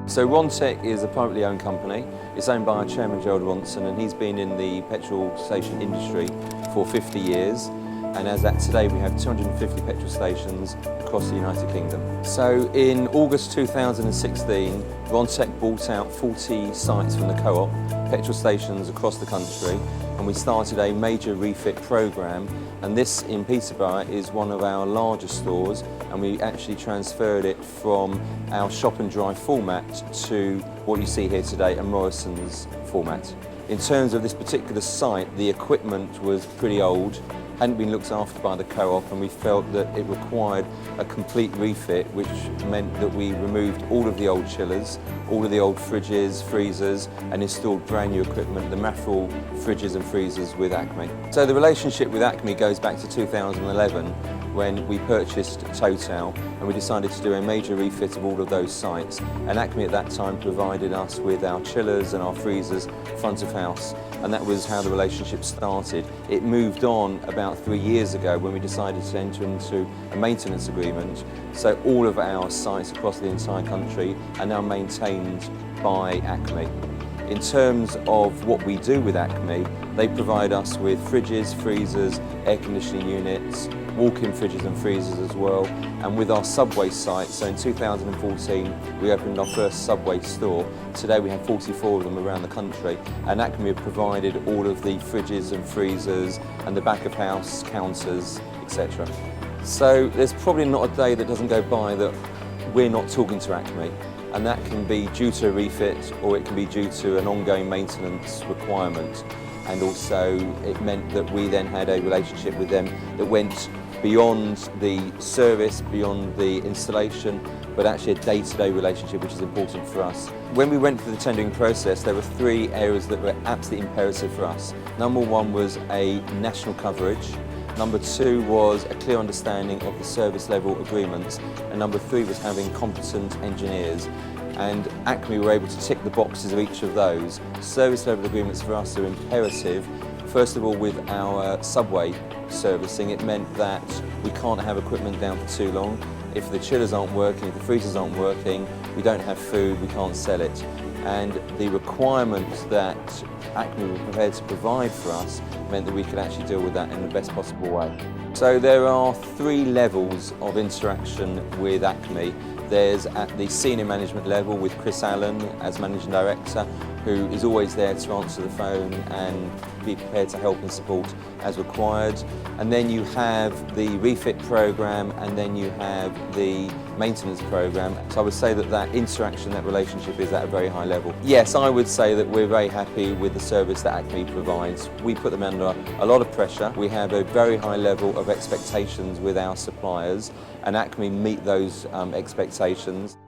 So Rontec is a privately owned company. It's owned by our chairman, Gerald Ronson, and he's been in the petrol station industry for 50 years. And as at today, we have 250 petrol stations across the United Kingdom. So in August 2016, Rontec bought out 40 sites from the co-op, petrol stations across the country, and we started a major refit programme. And this in Peterborough is one of our largest stores, and we actually transferred it from our shop and drive format to what you see here today, a Morrisons format. In terms of this particular site, the equipment was pretty old, hadn't been looked after by the co-op, and we felt that it required a complete refit, which meant that we removed all of the old chillers, all of the old fridges, freezers, and installed brand new equipment, the Mafral fridges and freezers with Acme. So the relationship with Acme goes back to 2011, when we purchased Total, and we decided to do a major refit of all of those sites. And Acme at that time provided us with our chillers and our freezers front of house, and that was how the relationship started. It moved on about 3 years ago when we decided to enter into a maintenance agreement. So all of our sites across the entire country are now maintained by Acme. In terms of what we do with Acme, they provide us with fridges, freezers, air conditioning units, walk-in fridges and freezers as well. And with our Subway site, so in 2014 we opened our first Subway store. Today we have 44 of them around the country, and Acme have provided all of the fridges and freezers and the back of house counters, etc. So there's probably not a day that doesn't go by that we're not talking to Acme. And that can be due to a refit, or it can be due to an ongoing maintenance requirement. And also it meant that we then had a relationship with them that went beyond the service, beyond the installation, but actually a day-to-day relationship, which is important for us. When we went through the tendering process, there were 3 areas that were absolutely imperative for us. Number 1 was a national coverage. Number 2 was a clear understanding of the service level agreements, and number 3 was having competent engineers. And Acme were able to tick the boxes of each of those. Service level agreements for us are imperative. First of all, with our Subway servicing, it meant that we can't have equipment down for too long. If the chillers aren't working, if the freezers aren't working, we don't have food, we can't sell it. And the requirements that Acme were prepared to provide for us meant that we could actually deal with that in the best possible way. So there are 3 levels of interaction with Acme. There's at the senior management level with Chris Allen as Managing Director, who is always there to answer the phone and be prepared to help and support as required. And then you have the refit programme, and then you have the maintenance programme. So I would say that that interaction, that relationship is at a very high level. Yes, I would say that we're very happy with the service that Acme provides. We put them under a lot of pressure. We have a very high level of expectations with our suppliers, and Acme meet those expectations.